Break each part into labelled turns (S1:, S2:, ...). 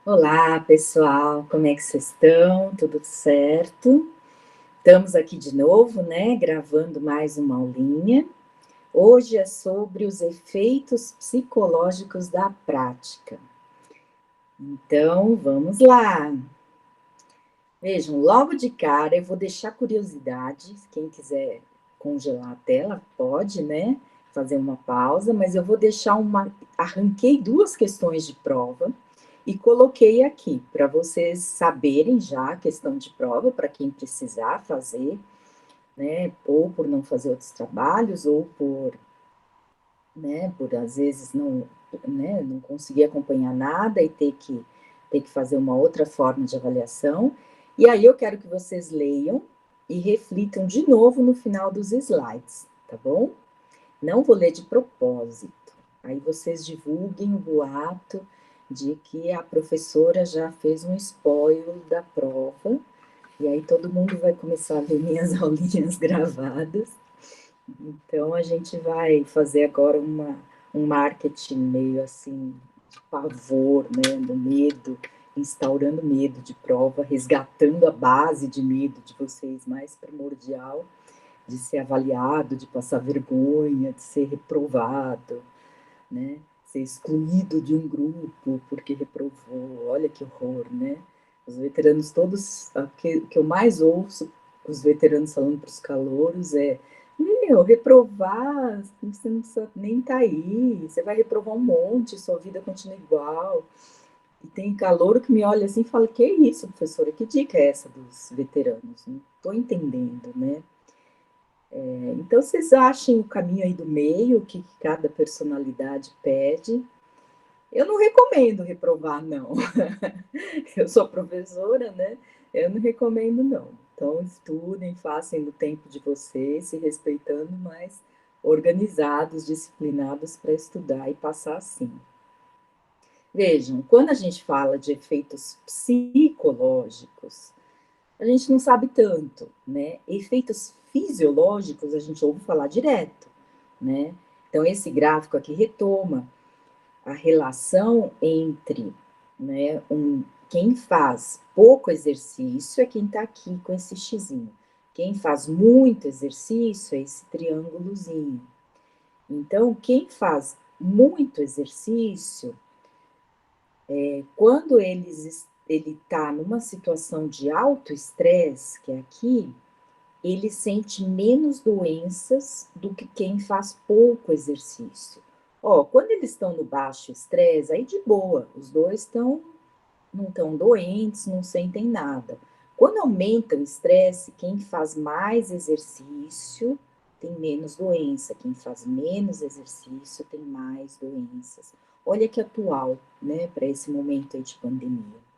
S1: Olá, pessoal, como é que vocês estão? Tudo certo? Estamos aqui de novo, né, gravando mais uma aulinha. Hoje é sobre os efeitos psicológicos da prática. Então, vamos lá. Vejam, logo de cara eu vou deixar curiosidade, quem quiser congelar a tela pode, né, fazer uma pausa, mas eu vou deixar arranquei duas questões de prova e coloquei aqui para vocês saberem já a questão de prova, para quem precisar fazer, né, ou por não fazer outros trabalhos, ou por às vezes não conseguir acompanhar nada e ter que fazer uma outra forma de avaliação. E aí eu quero que vocês leiam e reflitam de novo no final dos slides, tá bom? Não vou ler de propósito. Aí vocês divulguem o boato de que a professora já fez um spoiler da prova, e aí todo mundo vai começar a ver minhas aulinhas gravadas. Então a gente vai fazer agora um marketing meio assim de pavor, né, do medo, instaurando medo de prova, resgatando a base de medo de vocês mais primordial, de ser avaliado, de passar vergonha, de ser reprovado, né? Ser excluído de um grupo porque reprovou. Olha que horror, né? Os veteranos todos, o que eu mais ouço os veteranos falando para os calouros é: meu, reprovar, você não precisa nem tá aí, você vai reprovar um monte, sua vida continua igual. E tem calouro que me olha assim e fala: que isso, professora, que dica é essa dos veteranos? Não estou entendendo, né? Então, vocês achem o caminho aí do meio, o que cada personalidade pede. Eu não recomendo reprovar, não. Eu sou professora, né? Eu não recomendo, não. Então, estudem, façam no tempo de vocês, se respeitando, mas organizados, disciplinados para estudar e passar assim. Vejam, quando a gente fala de efeitos psicológicos, a gente não sabe tanto, né? Efeitos fisiológicos a gente ouve falar direto, né? Então, esse gráfico aqui retoma a relação entre, né, quem faz pouco exercício é quem está aqui com esse xizinho. Quem faz muito exercício é esse triângulozinho. Então, quem faz muito exercício, quando ele está numa situação de alto estresse, que é aqui, ele sente menos doenças do que quem faz pouco exercício. Ó, quando eles estão no baixo estresse, aí de boa, os dois não estão doentes, não sentem nada. Quando aumenta o estresse, quem faz mais exercício tem menos doença, quem faz menos exercício tem mais doenças. Olha que atual, né, para esse momento aí de pandemia.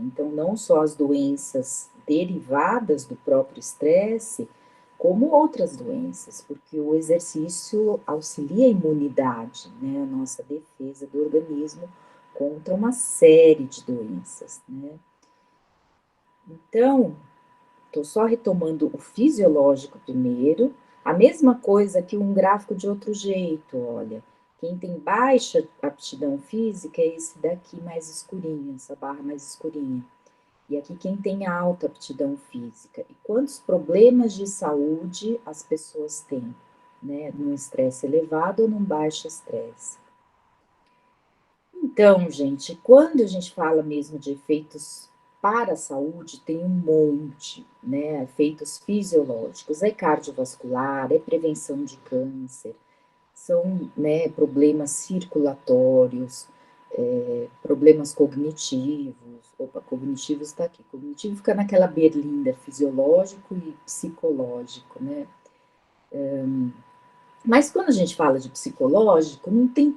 S1: Então, não só as doenças derivadas do próprio estresse, como outras doenças, porque o exercício auxilia a imunidade, né, a nossa defesa do organismo contra uma série de doenças, né. Então, estou só retomando o fisiológico primeiro, a mesma coisa que um gráfico de outro jeito, olha. Quem tem baixa aptidão física é esse daqui mais escurinho, essa barra mais escurinha. E aqui quem tem alta aptidão física. E quantos problemas de saúde as pessoas têm, né? Num estresse elevado ou num baixo estresse. Então, gente, quando a gente fala mesmo de efeitos para a saúde, tem um monte, né? Efeitos fisiológicos, é cardiovascular, é prevenção de câncer, são, né, problemas circulatórios, problemas cognitivos. Opa, cognitivos está aqui. Cognitivo fica naquela berlinda fisiológico e psicológico, né? Mas quando a gente fala de psicológico, não tem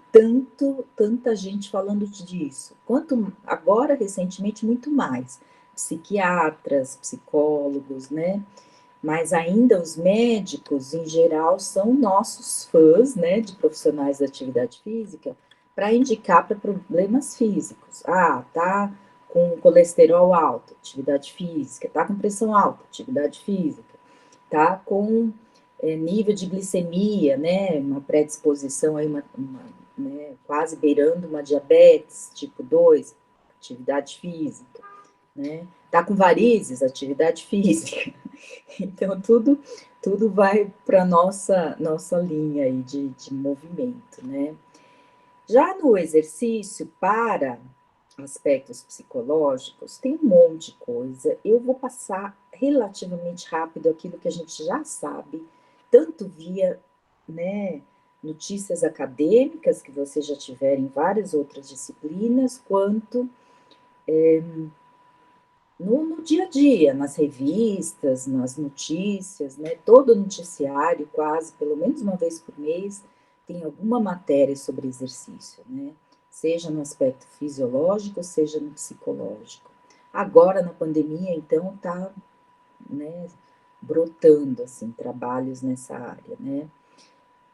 S1: tanta gente falando disso. Quanto agora, recentemente, muito mais. Psiquiatras, psicólogos, né? Mas ainda os médicos, em geral, são nossos fãs, né, de profissionais da atividade física, para indicar para problemas físicos. Ah, tá com colesterol alto, atividade física, tá com pressão alta, atividade física, tá com nível de glicemia, né, uma predisposição aí, né, quase beirando uma diabetes tipo 2, atividade física, né? Tá com varizes, atividade física. Então, tudo vai para nossa linha aí de movimento, né? Já no exercício, para aspectos psicológicos, tem um monte de coisa. Eu vou passar relativamente rápido aquilo que a gente já sabe, tanto via, né, notícias acadêmicas, que você já tiver em várias outras disciplinas, quanto no dia a dia, nas revistas, nas notícias, né? Todo noticiário, quase, pelo menos uma vez por mês, tem alguma matéria sobre exercício, né? Seja no aspecto fisiológico, seja no psicológico. Agora, na pandemia, então, tá, né, brotando, assim, trabalhos nessa área, né?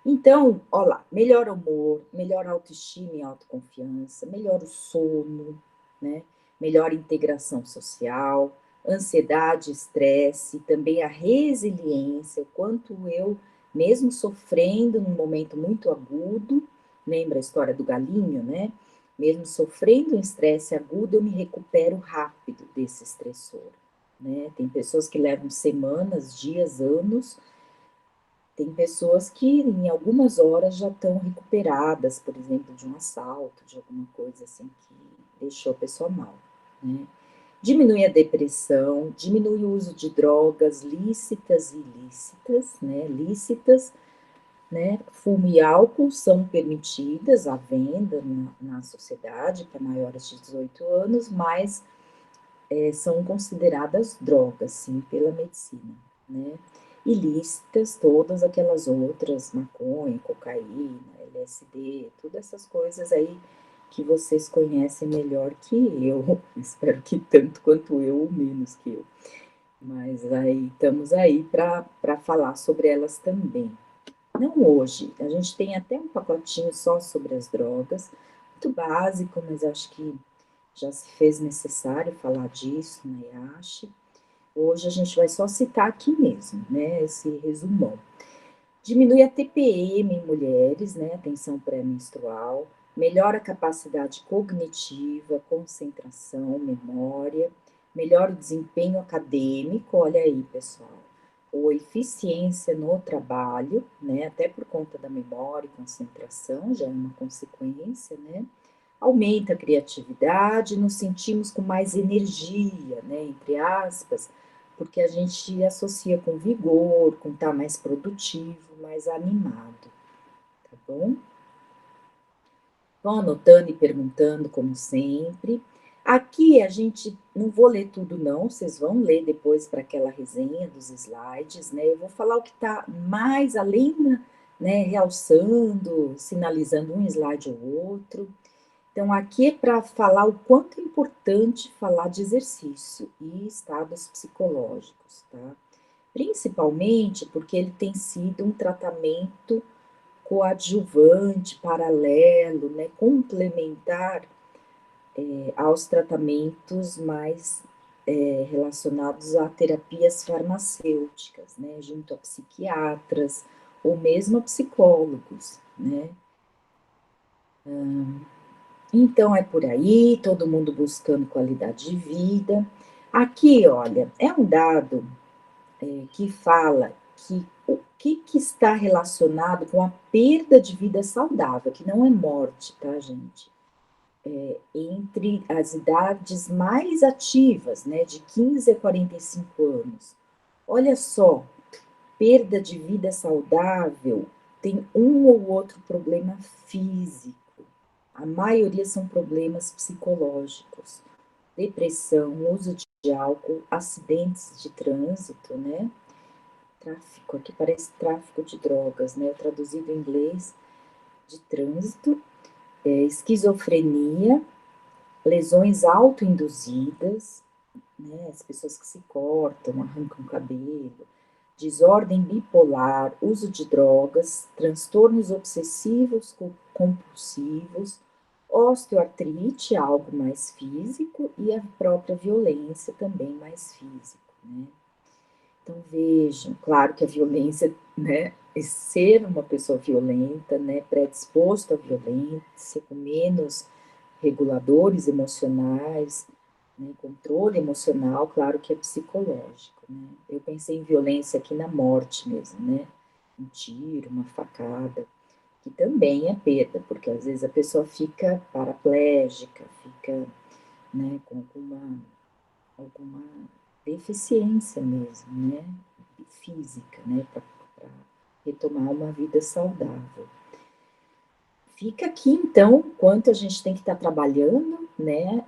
S1: Então, olha lá, melhor humor, melhor autoestima e autoconfiança, melhor o sono, né? Melhor integração social, ansiedade, estresse, também a resiliência, o quanto eu, mesmo sofrendo num momento muito agudo, lembra a história do galinho, né? Mesmo sofrendo um estresse agudo, eu me recupero rápido desse estressor, né? Tem pessoas que levam semanas, dias, anos. Tem pessoas que em algumas horas já estão recuperadas, por exemplo, de um assalto, de alguma coisa assim que deixou a pessoa mal, né? Diminui a depressão, diminui o uso de drogas lícitas e ilícitas, né? Lícitas, né? Fumo e álcool são permitidas à venda na sociedade para maiores de 18 anos, mas são consideradas drogas, sim, pela medicina, né? Ilícitas, todas aquelas outras, maconha, cocaína, LSD, todas essas coisas aí que vocês conhecem melhor que eu, espero que tanto quanto eu, ou menos que eu. Mas aí estamos aí para falar sobre elas também. Não hoje, a gente tem até um pacotinho só sobre as drogas, muito básico, mas acho que já se fez necessário falar disso na IASH. Hoje a gente vai só citar aqui mesmo, né, esse resumão. Diminui a TPM em mulheres, né, atenção pré-menstrual, melhora a capacidade cognitiva, concentração, memória, melhora o desempenho acadêmico, olha aí, pessoal, ou eficiência no trabalho, né, até por conta da memória e concentração, já é uma consequência, né, aumenta a criatividade, nos sentimos com mais energia, né, entre aspas, porque a gente associa com vigor, com estar mais produtivo, mais animado, tá bom? Vão anotando e perguntando, como sempre. Aqui a gente, não vou ler tudo não, vocês vão ler depois para aquela resenha dos slides, né? Eu vou falar o que está mais além, né, realçando, sinalizando um slide ou outro. Então, aqui é para falar o quanto é importante falar de exercício e estados psicológicos, tá? Principalmente porque ele tem sido um tratamento coadjuvante, paralelo, né, complementar aos tratamentos mais relacionados a terapias farmacêuticas, né, junto a psiquiatras ou mesmo a psicólogos, né? Então é por aí, todo mundo buscando qualidade de vida. Aqui, olha, é um dado que fala que o que está relacionado com a perda de vida saudável, que não é morte, tá, gente? Entre as idades mais ativas, né, de 15 a 45 anos. Olha só, perda de vida saudável tem um ou outro problema físico. A maioria são problemas psicológicos, depressão, uso de álcool, acidentes de trânsito, né? Tráfico, aqui parece tráfico de drogas, né? Traduzido em inglês, de trânsito, esquizofrenia, lesões autoinduzidas, né? As pessoas que se cortam, arrancam o cabelo, desordem bipolar, uso de drogas, transtornos obsessivos compulsivos, osteoartrite, algo mais físico, e a própria violência também mais físico, né? Então vejam, claro que a violência, né, ser uma pessoa violenta, né, predisposto à violência, com menos reguladores emocionais, né, controle emocional, claro que é psicológico, né? Eu pensei em violência aqui na morte mesmo, né? Um tiro, uma facada, que também é perda, porque às vezes a pessoa fica paraplégica, fica, né, com alguma deficiência mesmo, né, física, né, para retomar uma vida saudável. Fica aqui, então, quanto a gente tem que estar trabalhando, né,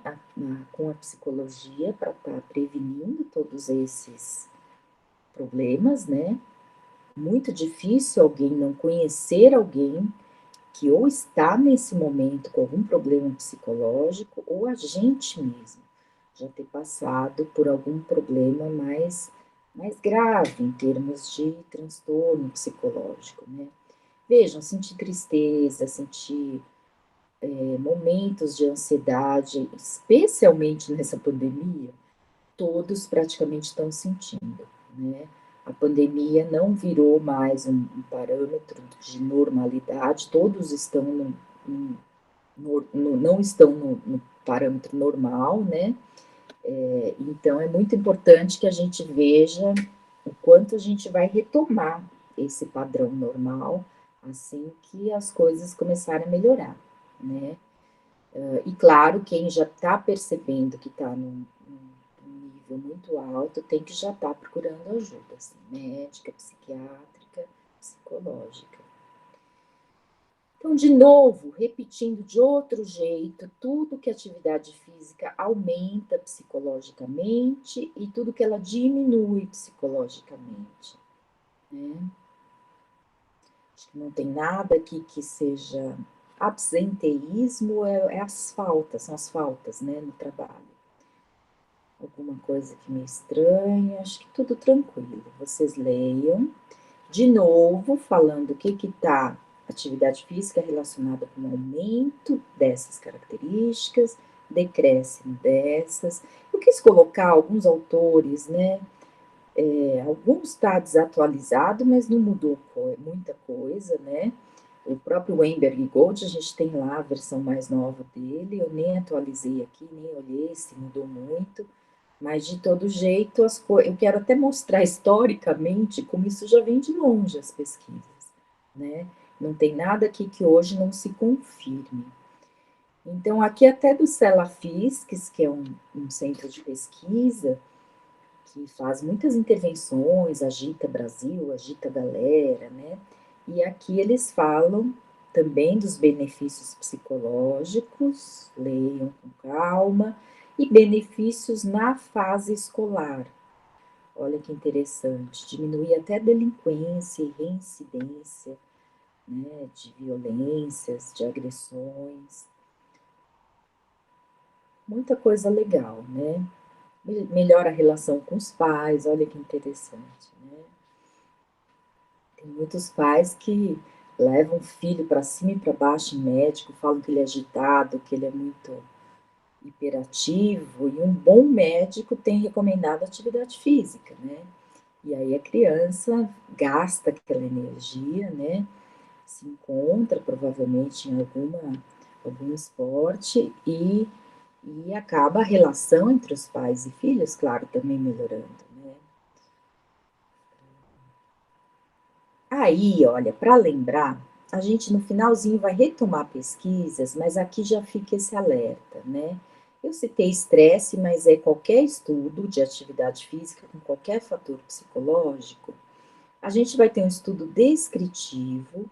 S1: com a psicologia para estar prevenindo todos esses problemas, né? Muito difícil alguém não conhecer alguém que ou está nesse momento com algum problema psicológico, ou a gente mesmo já ter passado por algum problema mais grave em termos de transtorno psicológico, né? Vejam, sentir tristeza, sentir momentos de ansiedade, especialmente nessa pandemia, todos praticamente estão sentindo, né? A pandemia não virou mais um parâmetro de normalidade, todos estão não estão no parâmetro normal, né? Então, é muito importante que a gente veja o quanto a gente vai retomar esse padrão normal assim que as coisas começarem a melhorar, né? E claro, quem já está percebendo que está num nível muito alto tem que já estar procurando ajuda, assim, médica, psiquiátrica, psicológica. Então, de novo, repetindo de outro jeito, tudo que a atividade física aumenta psicologicamente e tudo que ela diminui psicologicamente, né? Acho que não tem nada aqui que seja absenteísmo, as faltas, são as faltas, né, no trabalho. Alguma coisa que me estranha, acho que tudo tranquilo. Vocês leiam. De novo, falando o que está atividade física relacionada com o aumento dessas características, decréscimo dessas. Eu quis colocar alguns autores, né? Alguns está desatualizado, mas não mudou muita coisa, né? O próprio Weinberg Gold, a gente tem lá a versão mais nova dele, eu nem atualizei aqui, nem olhei se mudou muito, mas de todo jeito, eu quero até mostrar historicamente como isso já vem de longe, as pesquisas, né? Não tem nada aqui que hoje não se confirme. Então, aqui até do Celafisques, que é um centro de pesquisa, que faz muitas intervenções, agita Brasil, agita galera, né? E aqui eles falam também dos benefícios psicológicos, leiam com calma, e benefícios na fase escolar. Olha que interessante, diminuir até a delinquência e reincidência, né, de violências, de agressões. Muita coisa legal, né? Melhora a relação com os pais, olha que interessante, né? Tem muitos pais que levam o filho para cima e para baixo em médico, falam que ele é agitado, que ele é muito hiperativo, e um bom médico tem recomendado atividade física, né? E aí a criança gasta aquela energia, né? Se encontra provavelmente em algum esporte e acaba a relação entre os pais e filhos, claro, também melhorando, né? Aí, olha, para lembrar, a gente no finalzinho vai retomar pesquisas, mas aqui já fica esse alerta, né? Eu citei estresse, mas é qualquer estudo de atividade física com qualquer fator psicológico. A gente vai ter um estudo descritivo,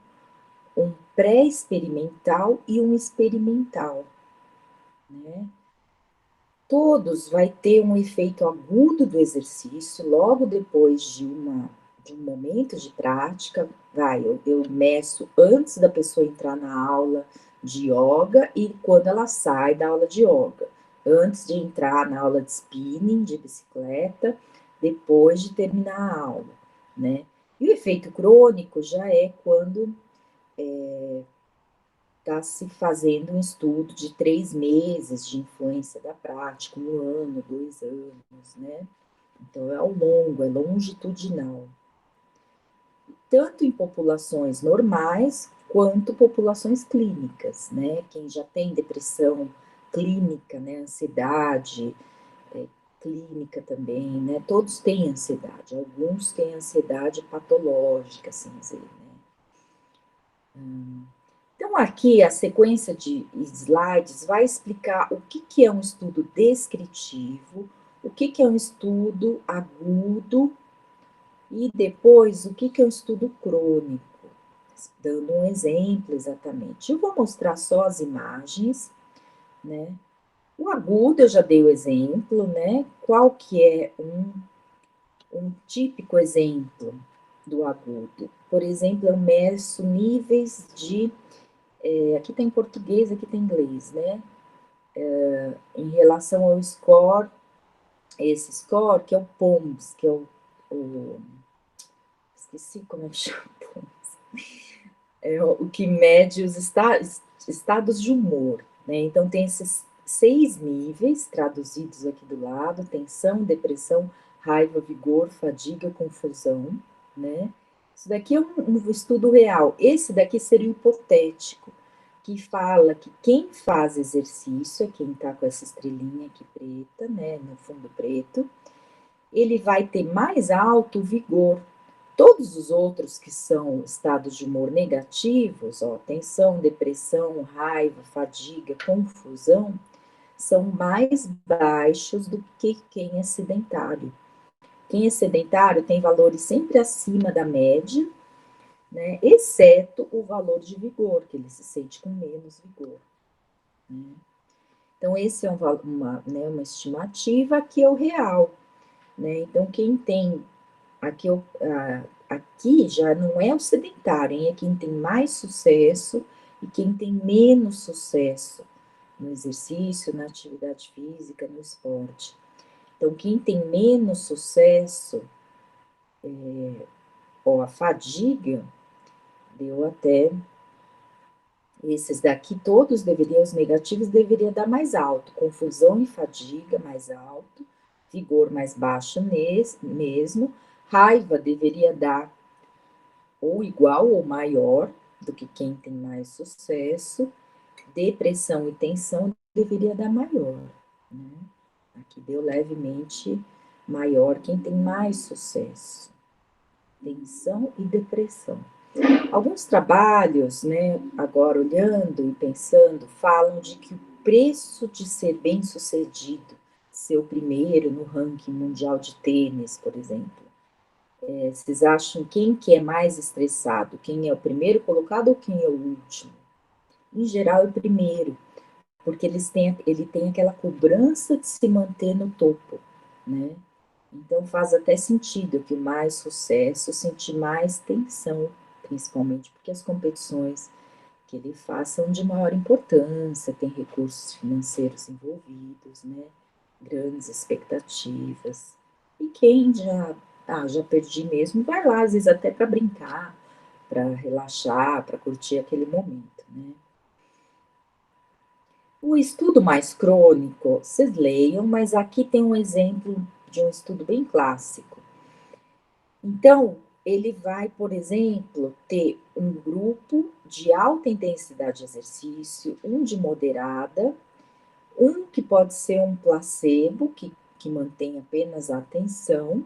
S1: um pré-experimental e um experimental, né? Todos vai ter um efeito agudo do exercício logo depois de um momento de prática. Eu meço antes da pessoa entrar na aula de yoga e quando ela sai da aula de yoga. Antes de entrar na aula de spinning, de bicicleta, depois de terminar a aula, né? E o efeito crônico já é quando está se fazendo um estudo de 3 meses de influência da prática, 1 ano, 2 anos, né? Então, é ao longo, é longitudinal. Tanto em populações normais, quanto populações clínicas, né? Quem já tem depressão clínica, né? Ansiedade clínica também, né? Todos têm ansiedade, alguns têm ansiedade patológica, assim dizer, né? Então, aqui a sequência de slides vai explicar o que é um estudo descritivo, o que é um estudo agudo e depois o que é um estudo crônico, dando um exemplo exatamente. Eu vou mostrar só as imagens, né? O agudo eu já dei o exemplo, né? Qual que é um típico exemplo do agudo? Por exemplo, eu meço níveis de aqui tem português, aqui tem inglês, né? Em relação ao score, esse score que é o POMS, que é esqueci como é que chama, é o que mede os estados de humor, né? Então tem esses 6 níveis traduzidos aqui do lado: tensão, depressão, raiva, vigor, fadiga, confusão, né? Isso daqui é um estudo real. Esse daqui seria o hipotético, que fala que quem faz exercício, é quem tá com essa estrelinha aqui preta, né, no fundo preto, ele vai ter mais alto vigor. Todos os outros que são estados de humor negativos, ó, tensão, depressão, raiva, fadiga, confusão, são mais baixos do que quem é sedentário. Quem é sedentário tem valores sempre acima da média, né, exceto o valor de vigor, que ele se sente com menos vigor, né? Então, esse é uma estimativa que é o real, né? Então, quem tem aqui, aqui já não é o sedentário, hein? É quem tem mais sucesso e quem tem menos sucesso no exercício, na atividade física, no esporte. Então, quem tem menos sucesso, ó, a fadiga, deu até. Esses daqui, todos deveriam, os negativos, deveria dar mais alto. Confusão e fadiga, mais alto. Vigor mais baixo mesmo. Raiva deveria dar ou igual ou maior do que quem tem mais sucesso. Depressão e tensão deveria dar maior, né? Aqui deu levemente maior quem tem mais sucesso. Tensão e depressão. Alguns trabalhos, né, agora olhando e pensando, falam de que o preço de ser bem-sucedido, ser o primeiro no ranking mundial de tênis, por exemplo, vocês acham quem que é mais estressado? Quem é o primeiro colocado ou quem é o último? Em geral, é o primeiro, porque ele tem aquela cobrança de se manter no topo, né? Então faz até sentido que o mais sucesso sentir mais tensão, principalmente porque as competições que ele faz são de maior importância, tem recursos financeiros envolvidos, né? Grandes expectativas. E quem já perdi mesmo, vai lá, às vezes até para brincar, para relaxar, para curtir aquele momento, né? O estudo mais crônico, vocês leiam, mas aqui tem um exemplo de um estudo bem clássico. Então, ele vai, por exemplo, ter um grupo de alta intensidade de exercício, um de moderada, um que pode ser um placebo, que mantém apenas a atenção,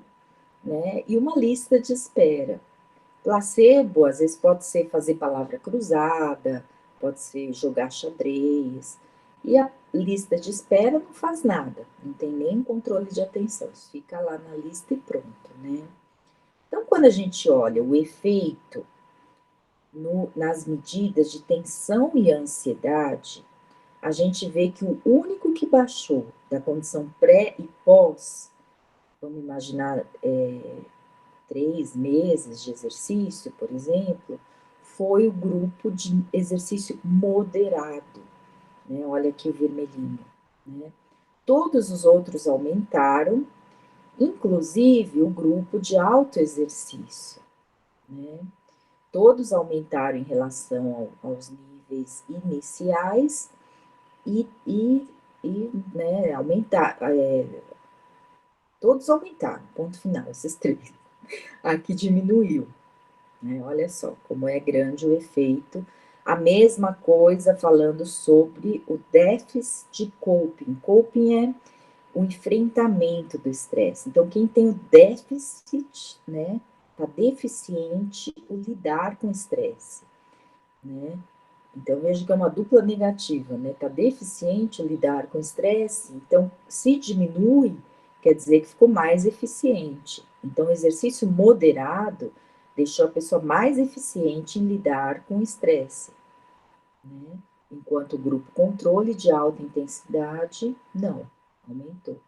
S1: né? E uma lista de espera. Placebo, às vezes, pode ser fazer palavra cruzada, pode ser jogar xadrez. E a lista de espera não faz nada, não tem nem controle de atenção, isso fica lá na lista e pronto, né? Então, quando a gente olha o efeito nas medidas de tensão e ansiedade, a gente vê que o único que baixou da condição pré e pós, vamos imaginar 3 meses de exercício, por exemplo, foi o grupo de exercício moderado, né? Olha aqui o vermelhinho, né? Todos os outros aumentaram, inclusive o grupo de autoexercício, né? Todos aumentaram em relação aos níveis iniciais e né, todos aumentaram, ponto final, esses 3. Aqui diminuiu, né? Olha só como é grande o efeito. A mesma coisa falando sobre o déficit de coping. Coping é o enfrentamento do estresse. Então, quem tem o déficit, né, tá deficiente o lidar com o estresse, né? Então, veja que é uma dupla negativa, né? Tá deficiente o lidar com o estresse, então, se diminui, quer dizer que ficou mais eficiente. Então, o exercício moderado deixou a pessoa mais eficiente em lidar com o estresse, né? Enquanto o grupo controle de alta intensidade, não, aumentou.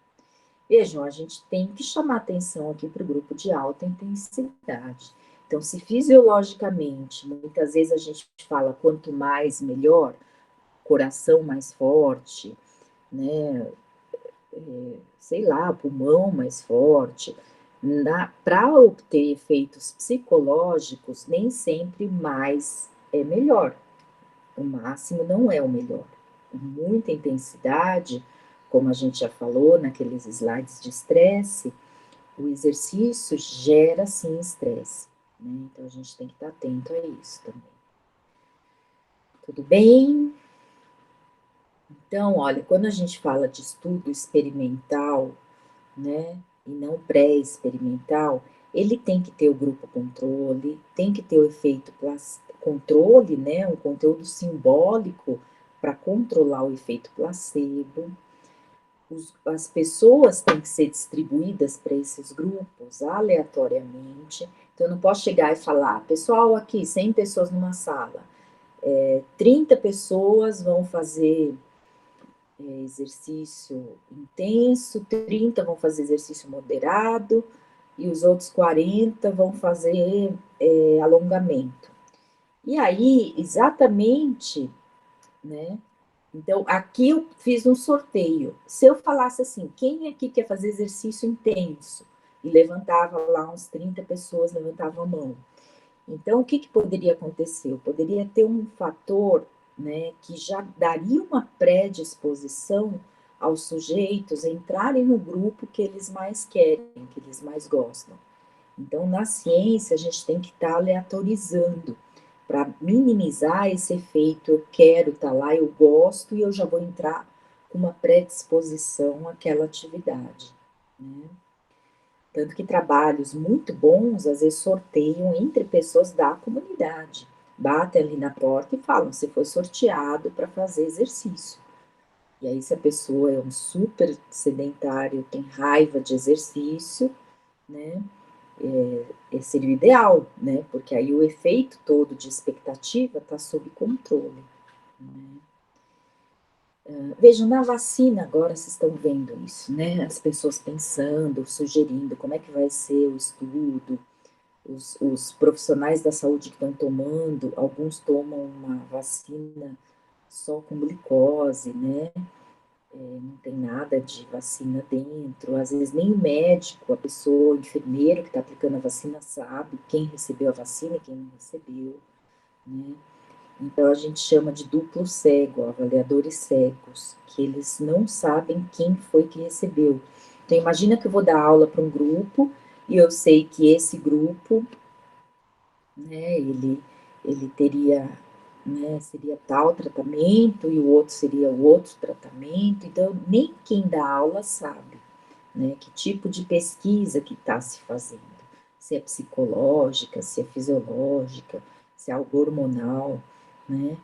S1: Vejam, a gente tem que chamar atenção aqui para o grupo de alta intensidade. Então, se fisiologicamente, muitas vezes a gente fala quanto mais melhor, coração mais forte, né, sei lá, pulmão mais forte, para obter efeitos psicológicos, nem sempre mais é melhor. O máximo não é o melhor. Muita intensidade, como a gente já falou naqueles slides de estresse, o exercício gera sim estresse, né? Então a gente tem que estar atento a isso também. Tudo bem? Então, olha, quando a gente fala de estudo experimental, né, e não pré-experimental, ele tem que ter o grupo controle, tem que ter o efeito controle, né, um conteúdo simbólico para controlar o efeito placebo. As pessoas têm que ser distribuídas para esses grupos aleatoriamente. Então, eu não posso chegar e falar, pessoal, aqui, 100 pessoas numa sala, 30 pessoas vão fazer exercício intenso, 30 vão fazer exercício moderado e os outros 40 vão fazer alongamento. E aí, exatamente, né? Então, aqui eu fiz um sorteio. Se eu falasse assim, quem aqui quer fazer exercício intenso? E levantava lá uns 30 pessoas, levantavam a mão. Então, o que, que poderia acontecer? Eu poderia ter um fator, né, que já daria uma predisposição aos sujeitos a entrarem no grupo que eles mais querem, que eles mais gostam. Então, na ciência, a gente tem que estar aleatorizando para minimizar esse efeito. Eu quero estar lá, eu gosto e eu já vou entrar com uma predisposição àquela atividade, né? Tanto que trabalhos muito bons, às vezes, sorteiam entre pessoas da comunidade. Batem ali na porta e falam, você foi sorteado para fazer exercício. E aí, se a pessoa é um super sedentário, tem raiva de exercício, né? Seria o ideal, né? Porque aí o efeito todo de expectativa está sob controle. Né? Vejam, na vacina agora vocês estão vendo isso, né? As pessoas pensando, sugerindo como é que vai ser o estudo, os profissionais da saúde que estão tomando, alguns tomam uma vacina só com glicose, né? Não tem nada de vacina dentro, às vezes nem o médico, a pessoa, o enfermeiro que está aplicando a vacina sabe quem recebeu a vacina e quem não recebeu, né? Então a gente chama de duplo cego, avaliadores cegos, que eles não sabem quem foi que recebeu. Então imagina que eu vou dar aula para um grupo e eu sei que esse grupo, né, ele teria, né, seria tal tratamento e o outro seria o outro tratamento, então nem quem dá aula sabe, né, que tipo de pesquisa que está se fazendo, se é psicológica, se é fisiológica, se é algo hormonal, né.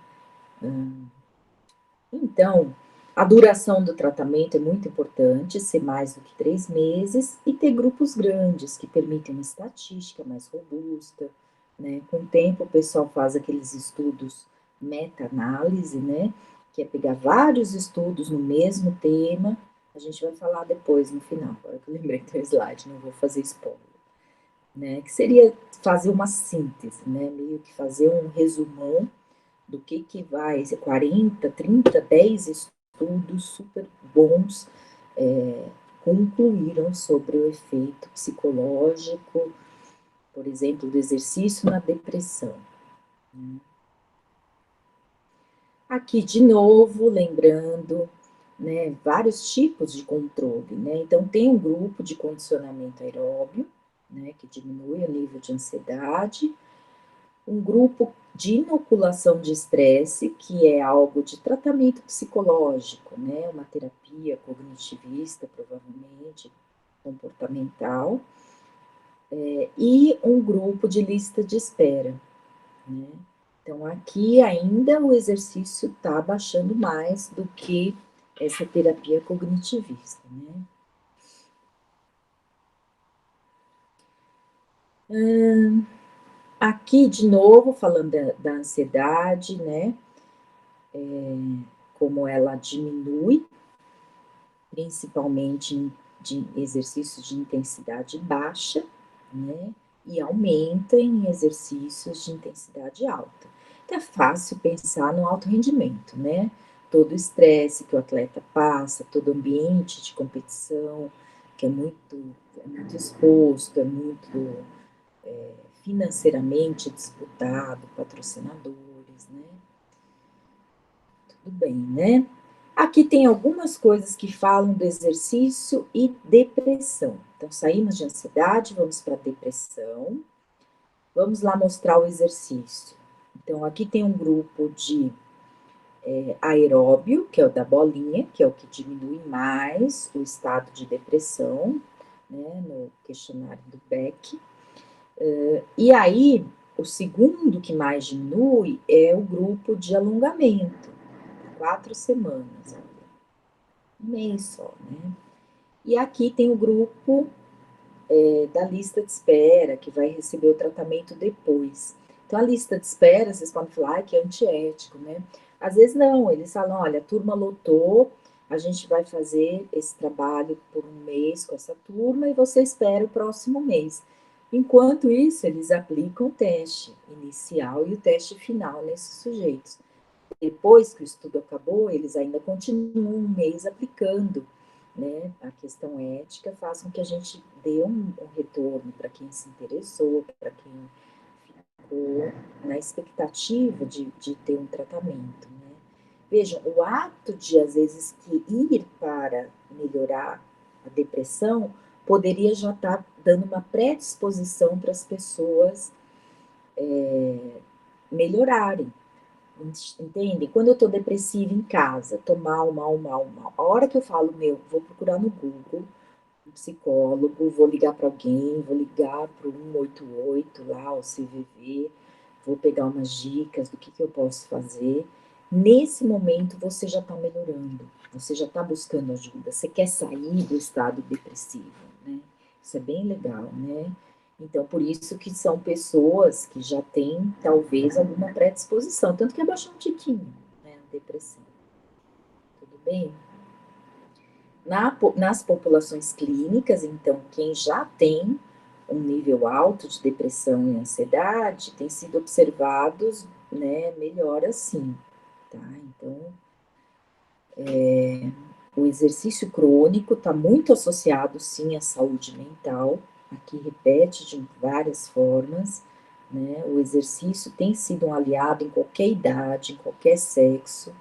S1: Então, a duração do tratamento é muito importante, ser mais do que 3 meses, e ter grupos grandes, que permitem uma estatística mais robusta, né? Com o tempo, o pessoal faz aqueles estudos meta-análise, né? Que é pegar vários estudos no mesmo tema, a gente vai falar depois, no final, agora que eu lembrei do slide, não vou fazer spoiler, né? Que seria fazer uma síntese, né? Meio que fazer um resumão do que vai ser 40, 30, 10 estudos super bons concluíram sobre o efeito psicológico, por exemplo, do exercício na depressão. Aqui, de novo, lembrando, né, vários tipos de controle, né? Então, tem um grupo de condicionamento aeróbio, né, que diminui o nível de ansiedade, um grupo de inoculação de estresse, que é algo de tratamento psicológico, né? Uma terapia cognitivista, provavelmente, comportamental, e um grupo de lista de espera, né? Então, aqui ainda o exercício está baixando mais do que essa terapia cognitivista, né? Aqui, de novo, falando da ansiedade, né? Como ela diminui, principalmente de exercícios de intensidade baixa, né? E aumenta em exercícios de intensidade alta. Então, é fácil pensar no alto rendimento, né? Todo o estresse que o atleta passa, todo o ambiente de competição, que é muito exposto, é muito financeiramente disputado, patrocinadores, né? Tudo bem, né? Aqui tem algumas coisas que falam do exercício e depressão. Então, saímos de ansiedade, vamos para depressão. Vamos lá mostrar o exercício. Então, aqui tem um grupo de aeróbio, que é o da bolinha, que é o que diminui mais o estado de depressão, né, no questionário do Beck. E aí, o segundo que mais diminui é o grupo de alongamento, 4 semanas, um mês só, né? E aqui tem o grupo da lista de espera, que vai receber o tratamento depois. Então, a lista de espera, vocês podem falar que é antiético, né? Às vezes não, eles falam, olha, a turma lotou, a gente vai fazer esse trabalho por um mês com essa turma e você espera o próximo mês. Enquanto isso, eles aplicam o teste inicial e o teste final nesses sujeitos. Depois que o estudo acabou, eles ainda continuam um mês aplicando, né? A questão ética faz com que a gente dê um retorno para quem se interessou, para quem ficou na expectativa de ter um tratamento, né? Vejam, o ato de, às vezes, que ir para melhorar a depressão poderia já estar dando uma predisposição para as pessoas melhorarem. Entende? Quando eu tô depressiva em casa, tô mal, mal, mal, mal. A hora que eu falo, meu, vou procurar no Google um psicólogo, vou ligar para alguém, vou ligar para o 188 lá, o CVV, vou pegar umas dicas do que eu posso fazer. Nesse momento você já está melhorando, você já está buscando ajuda, você quer sair do estado depressivo, né? Isso é bem legal, né? Então, por isso que são pessoas que já têm, talvez, alguma predisposição, tanto que abaixou um tiquinho, né, a depressão. Tudo bem? Nas populações clínicas, então, quem já tem um nível alto de depressão e ansiedade, tem sido observados, né, melhor assim, tá? Então, o exercício crônico está muito associado, sim, à saúde mental. Aqui repete de várias formas, né? O exercício tem sido um aliado em qualquer idade, em qualquer sexo,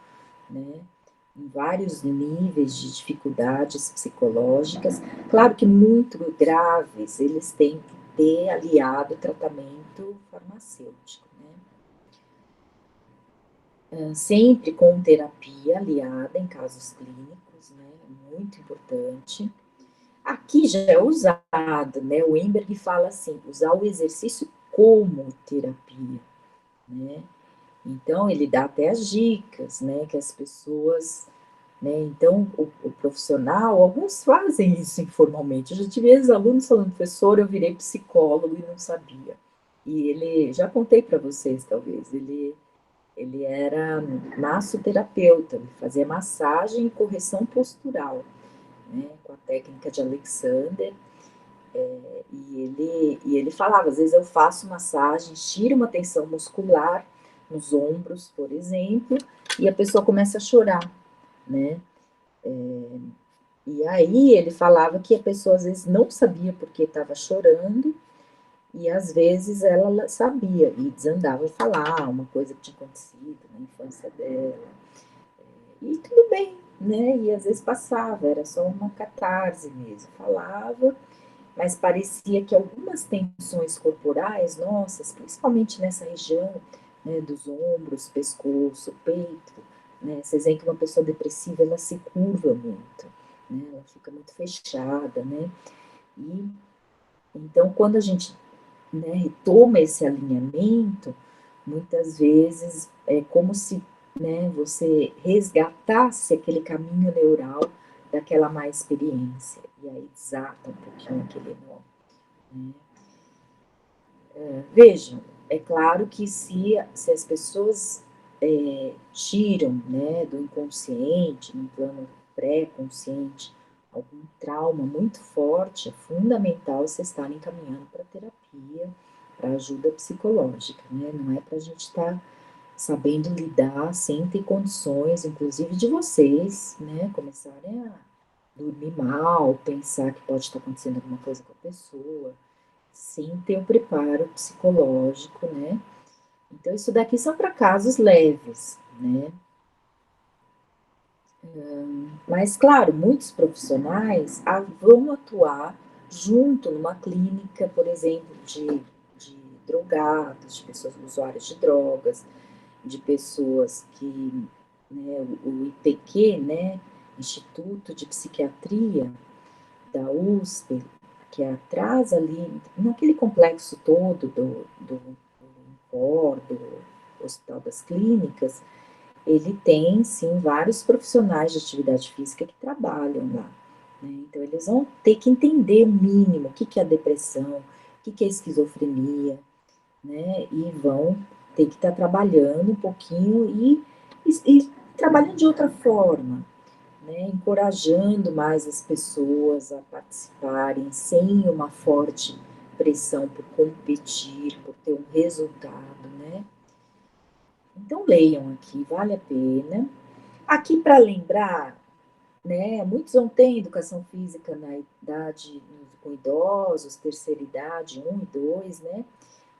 S1: né? Em vários níveis de dificuldades psicológicas. Claro que muito graves, eles têm que ter aliado tratamento farmacêutico, né? Sempre com terapia aliada em casos clínicos, né? Muito importante. Aqui já é usado, né? O Weinberg fala assim, usar o exercício como terapia, né? Então, ele dá até as dicas, né? Que as pessoas, né? Então, o profissional, alguns fazem isso informalmente. Eu já tive ex-alunos falando, professor, eu virei psicólogo e não sabia. E ele, já contei para vocês, talvez, ele era massoterapeuta, ele fazia massagem e correção postural, né, com a técnica de Alexander, e ele falava, às vezes eu faço massagem, tiro uma tensão muscular nos ombros, por exemplo, e a pessoa começa a chorar, né, e aí ele falava que a pessoa às vezes não sabia por que estava chorando, e às vezes ela sabia, e desandava a falar uma coisa que tinha acontecido na infância dela, e tudo bem, né, e às vezes passava, era só uma catarse mesmo, falava, mas parecia que algumas tensões corporais nossas, principalmente nessa região né, dos ombros, pescoço, peito, né? Vocês veem que uma pessoa depressiva, ela se curva muito, né? Ela fica muito fechada, né? E, então, quando a gente, né, retoma esse alinhamento, muitas vezes é como se, né, você resgatasse aquele caminho neural daquela má experiência, e aí desata um pouquinho aquele nó, né? Vejam, é claro que se as pessoas tiram, né, do inconsciente, no plano pré-consciente, algum trauma muito forte, é fundamental vocês estarem caminhando para terapia, para ajuda psicológica, né? Não é para a gente estar sabendo lidar sem ter condições, inclusive de vocês, né, começarem a dormir mal, pensar que pode estar acontecendo alguma coisa com a pessoa, sem ter o preparo psicológico, né? Então, isso daqui são para casos leves, né? Mas, claro, muitos profissionais vão atuar junto numa clínica, por exemplo, de drogados, de pessoas usuárias de drogas, de pessoas que, né, o IPQ, né, Instituto de Psiquiatria da USP, que é atrás ali, naquele complexo todo do INCOR, do Hospital das Clínicas, ele tem, sim, vários profissionais de atividade física que trabalham lá, né? Então, eles vão ter que entender o mínimo, o que é a depressão, o que é a esquizofrenia, né? E vão ter que estar trabalhando um pouquinho e trabalhando de outra forma, né? Encorajando mais as pessoas a participarem sem uma forte pressão por competir, por ter um resultado, né? Então leiam aqui, vale a pena. Aqui para lembrar, né? Muitos vão ter educação física na idade com idosos, terceira idade, 1 e 2, né?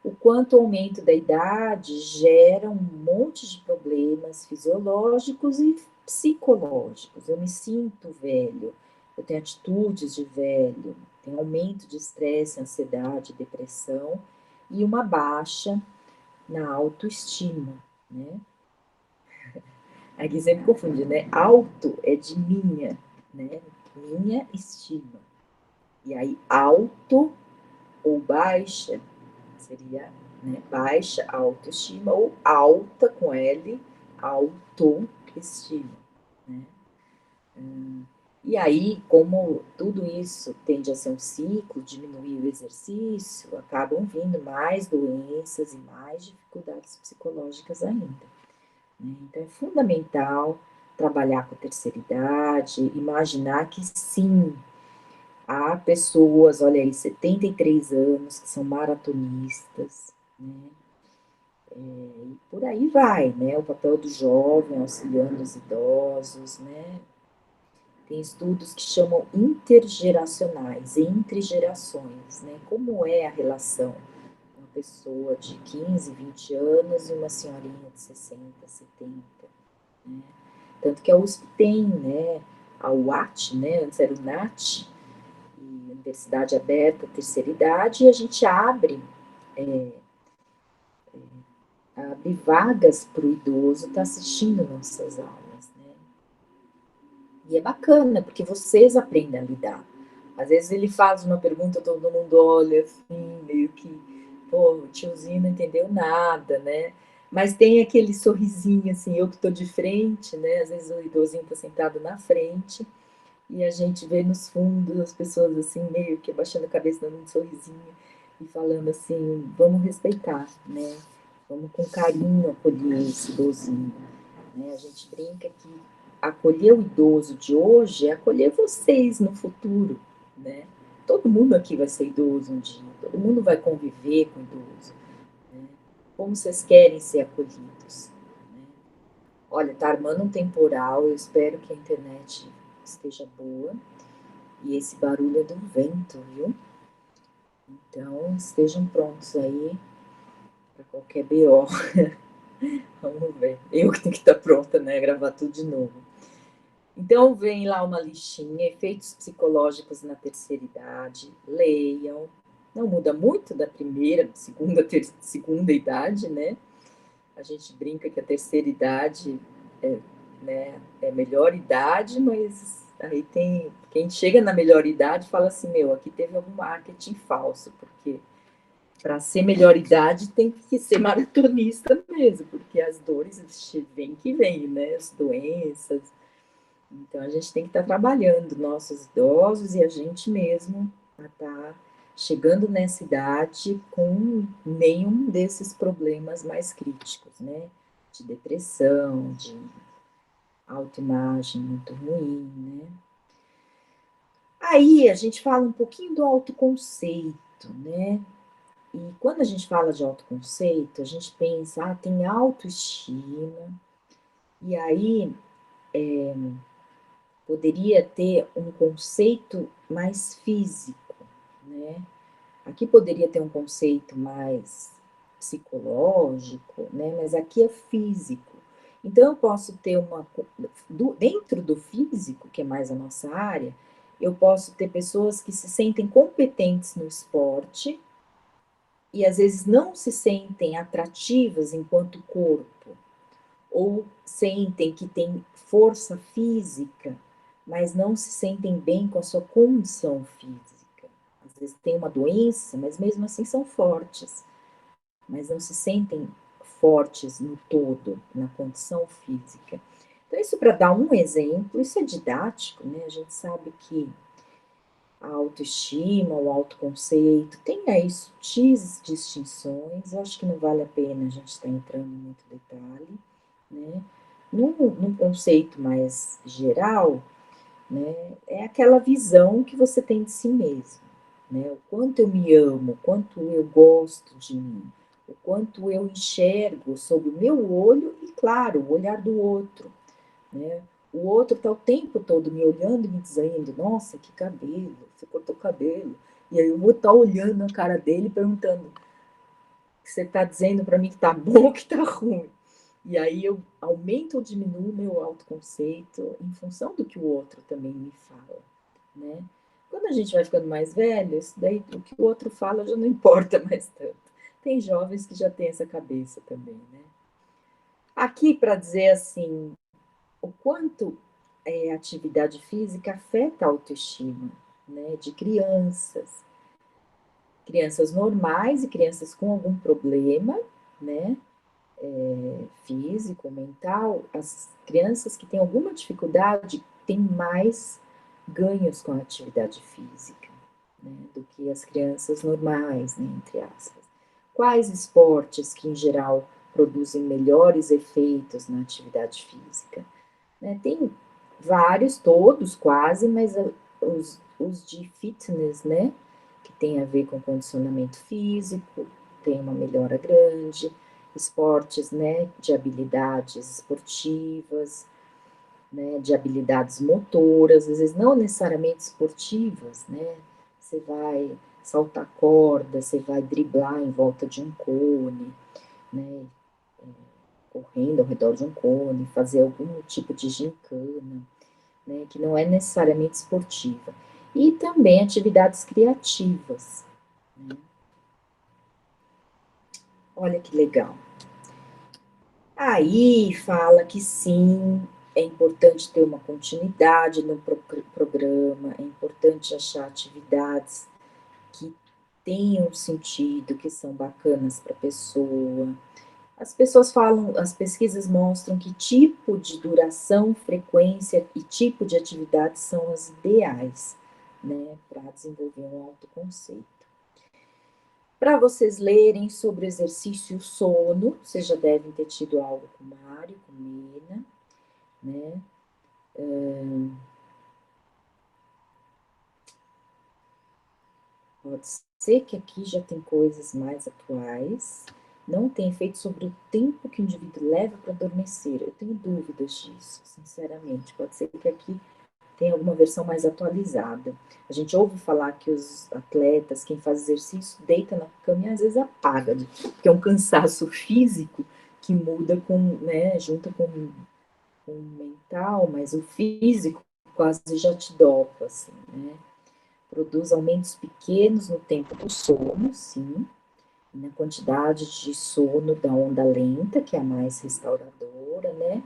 S1: O quanto o aumento da idade gera um monte de problemas fisiológicos e psicológicos. Eu me sinto velho, eu tenho atitudes de velho, tenho aumento de estresse, ansiedade, depressão e uma baixa na autoestima, né? Aqui sempre confunde, né? Auto é de minha, né? Minha estima. E aí, alto ou baixa seria, né, baixa autoestima ou alta com L, autoestima, né? E aí, como tudo isso tende a ser um ciclo, diminuir o exercício, acabam vindo mais doenças e mais dificuldades psicológicas ainda, né? Então, é fundamental trabalhar com a terceira idade, imaginar que sim, há pessoas, olha aí, 73 anos, que são maratonistas, né? E por aí vai, né? O papel do jovem auxiliando os idosos, né? Tem estudos que chamam intergeracionais, entre gerações, né? Como é a relação uma pessoa de 15, 20 anos e uma senhorinha de 60, 70, né? Tanto que a USP tem, né, a UAT, né, antes era o NAT, Universidade Aberta, Terceira Idade, e a gente abre vagas para o idoso estar assistindo nossas aulas, né? E é bacana, porque vocês aprendem a lidar. Às vezes ele faz uma pergunta, todo mundo olha assim, meio que, pô, o tiozinho não entendeu nada, né? Mas tem aquele sorrisinho, assim, eu que estou de frente, né? Às vezes o idosinho está sentado na frente e a gente vê nos fundos as pessoas assim, meio que abaixando a cabeça, dando um sorrisinho e falando assim, vamos respeitar, né? Vamos com carinho acolher esse idosinho, né? A gente brinca que acolher o idoso de hoje é acolher vocês no futuro, né? Todo mundo aqui vai ser idoso um dia, todo mundo vai conviver com o idoso, né? Como vocês querem ser acolhidos, né? Olha, tá armando um temporal, eu espero que a internet esteja boa. E esse barulho é do vento, viu? Então, estejam prontos aí para qualquer BO. Vamos ver. Eu que tenho que estar pronta, né? Gravar tudo de novo. Então, vem lá uma listinha, efeitos psicológicos na terceira idade. Leiam. Não muda muito da primeira, segunda idade, né? A gente brinca que a terceira idade é, né, é a melhor idade, mas aí tem quem chega na melhor idade fala assim, meu, aqui teve algum marketing falso, porque para ser melhor idade tem que ser maratonista mesmo, porque as dores vêm que vêm, né? As doenças. Então a gente tem que estar trabalhando, nossos idosos e a gente mesmo, a estar chegando nessa idade com nenhum desses problemas mais críticos, né? De depressão, de autoimagem muito ruim, né? Aí a gente fala um pouquinho do autoconceito, né? E quando a gente fala de autoconceito, a gente pensa, tem autoestima, e aí poderia ter um conceito mais físico, né? Aqui poderia ter um conceito mais psicológico, né? Mas aqui é físico. Então eu posso ter dentro do físico, que é mais a nossa área, eu posso ter pessoas que se sentem competentes no esporte, e às vezes não se sentem atrativas enquanto corpo, ou sentem que têm força física, mas não se sentem bem com a sua condição física. Às vezes tem uma doença, mas mesmo assim são fortes, mas não se sentem fortes no todo, na condição física. Então, isso para dar um exemplo, isso é didático, né? A gente sabe que a autoestima, o autoconceito, tem aí sutis distinções, eu acho que não vale a pena a gente estar entrando em muito detalhe, né? Num conceito mais geral, né, é aquela visão que você tem de si mesmo, né? O quanto eu me amo, o quanto eu gosto de mim, o quanto eu enxergo sob o meu olho e, claro, o olhar do outro, né? O outro está o tempo todo me olhando e me dizendo, nossa, que cabelo, você cortou o cabelo. E aí eu vou estar olhando a cara dele perguntando, você está dizendo para mim que está bom ou que está ruim? E aí eu aumento ou diminuo o meu autoconceito em função do que o outro também me fala, né? Quando a gente vai ficando mais velho, isso daí, o que o outro fala já não importa mais tanto. Tem jovens que já têm essa cabeça também, né? Aqui para dizer assim, o quanto a atividade física afeta a autoestima, né, de crianças. Crianças normais e crianças com algum problema, né, físico, mental, as crianças que têm alguma dificuldade têm mais ganhos com a atividade física, né, do que as crianças normais, né, entre aspas. Quais esportes que, em geral, produzem melhores efeitos na atividade física? Né? Tem vários, todos quase, mas os de fitness, né? Que tem a ver com condicionamento físico, tem uma melhora grande, esportes, né? De habilidades esportivas, né? De habilidades motoras, às vezes não necessariamente esportivas, né? Você vai saltar corda, você vai driblar em volta de um cone, né? Correndo ao redor de um cone, fazer algum tipo de gincana, né, que não é necessariamente esportiva. E também atividades criativas. Né? Olha que legal. Aí fala que sim, é importante ter uma continuidade no programa, é importante achar atividades que tenham sentido, que são bacanas para a pessoa. As pessoas falam, as pesquisas mostram que tipo de duração, frequência e tipo de atividade são as ideais, né, para desenvolver um autoconceito. Para vocês lerem sobre o exercício sono, vocês já devem ter tido algo com Mário, com Mina, né? Pode ser que aqui já tem coisas mais atuais. Não tem efeito sobre o tempo que o indivíduo leva para adormecer. Eu tenho dúvidas disso, sinceramente. Pode ser que aqui tem alguma versão mais atualizada. A gente ouve falar que os atletas, quem faz exercício, deita na cama e às vezes apaga, porque é um cansaço físico que muda com, né, junta com o mental, mas o físico quase já te dopa, assim, né? Produz aumentos pequenos no tempo do sono, sim, na quantidade de sono da onda lenta, que é a mais restauradora, né?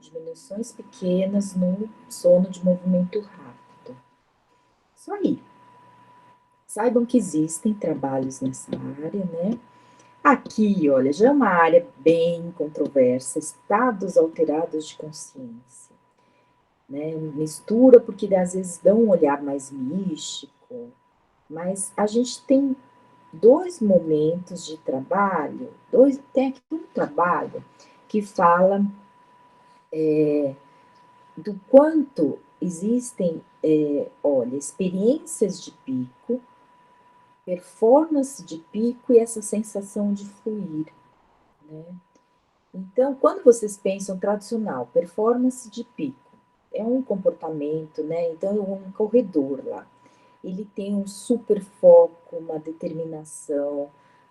S1: Diminuições pequenas no sono de movimento rápido. Isso aí. Saibam que existem trabalhos nessa área, né? Aqui, olha, já é uma área bem controversa, estados alterados de consciência, né? Mistura porque às vezes dão um olhar mais místico, mas a gente tem dois momentos de trabalho, tem aqui um trabalho que fala do quanto existem, olha, experiências de pico, performance de pico e essa sensação de fluir, né? Então, quando vocês pensam tradicional, performance de pico, é um comportamento, né? Então, é um corredor lá. Ele tem um super foco, uma determinação,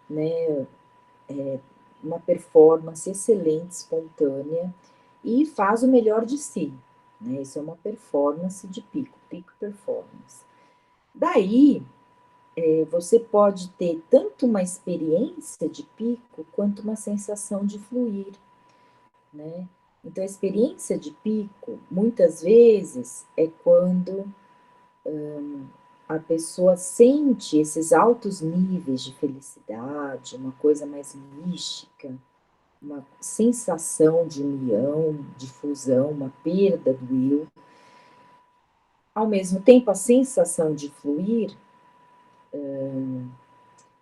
S1: né? Uma performance excelente, espontânea, e faz o melhor de si, né? Isso é uma performance de pico, pico performance. Daí, você pode ter tanto uma experiência de pico quanto uma sensação de fluir, né? Então, a experiência de pico, muitas vezes, é quando a pessoa sente esses altos níveis de felicidade, uma coisa mais mística, uma sensação de união, de fusão, uma perda do eu. Ao mesmo tempo, a sensação de fluir,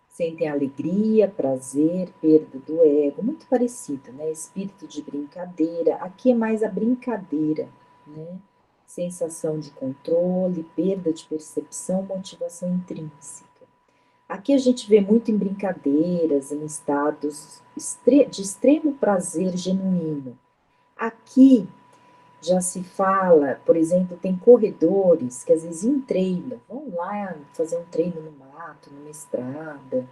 S1: sentem alegria, prazer, perda do ego, muito parecido, né? Espírito de brincadeira, aqui é mais a brincadeira, né? Sensação de controle, perda de percepção, motivação intrínseca. Aqui a gente vê muito em brincadeiras, em estados de extremo prazer genuíno. Aqui já se fala, por exemplo, tem corredores que às vezes em treino, vão lá fazer um treino no mato, numa estrada,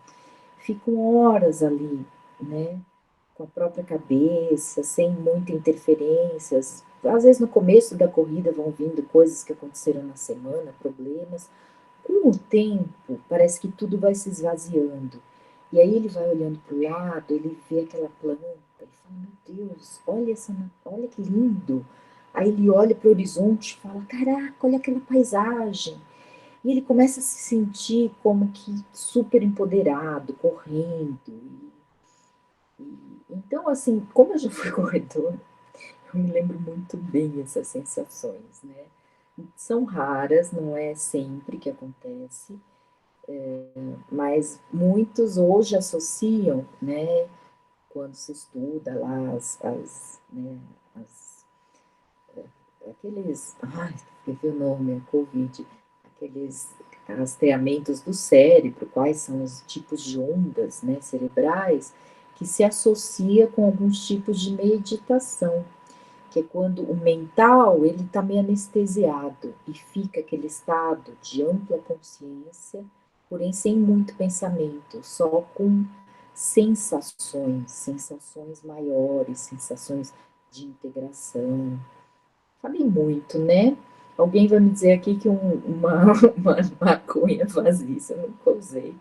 S1: ficam horas ali, né? Com a própria cabeça, sem muita interferências. Às vezes no começo da corrida vão vindo coisas que aconteceram na semana, problemas. Com o tempo, parece que tudo vai se esvaziando. E aí ele vai olhando para o lado, ele vê aquela planta e fala, meu Deus, olha que lindo. Aí ele olha para o horizonte e fala, caraca, olha aquela paisagem. E ele começa a se sentir como que super empoderado, correndo. Então, assim, como eu já fui corredora, eu me lembro muito bem essas sensações, né? São raras, não é sempre que acontece, mas muitos hoje associam, né, quando se estuda lá né, as aqueles, ai, esqueci o nome, é Covid, aqueles rastreamentos do cérebro, quais são os tipos de ondas, né, cerebrais, que se associa com alguns tipos de meditação, que é quando o mental ele está meio anestesiado e fica aquele estado de ampla consciência, porém sem muito pensamento, só com sensações maiores, sensações de integração. Falei muito, né? Alguém vai me dizer aqui que uma maconha faz isso, eu nunca usei,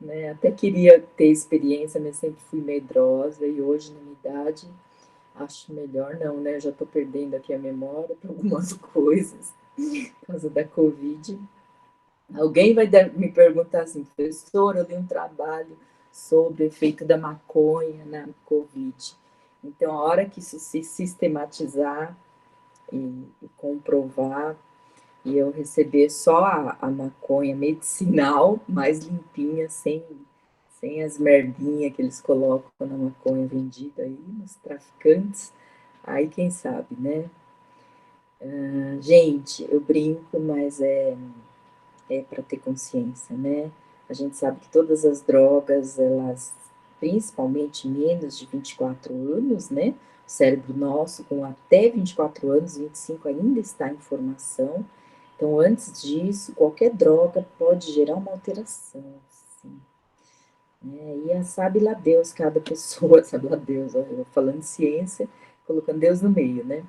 S1: né? Até queria ter experiência, mas sempre fui medrosa e hoje, na minha idade, acho melhor não, né? Eu já tô perdendo aqui a memória para algumas coisas por causa da Covid. Alguém vai me perguntar assim, professor, eu li um trabalho sobre o efeito da maconha na Covid. Então, a hora que isso se sistematizar e comprovar, e eu receber só a maconha medicinal, mais limpinha, sem as merdinhas que eles colocam na maconha vendida aí, nos traficantes, aí quem sabe, né? Gente, eu brinco, mas é para ter consciência, né? A gente sabe que todas as drogas, elas, principalmente menos de 24 anos, né? O cérebro nosso, com até 24 anos, 25 ainda está em formação. Então, antes disso, qualquer droga pode gerar uma alteração, assim, né? E sabe lá Deus, cada pessoa, sabe lá Deus, eu falando de ciência, colocando Deus no meio, né?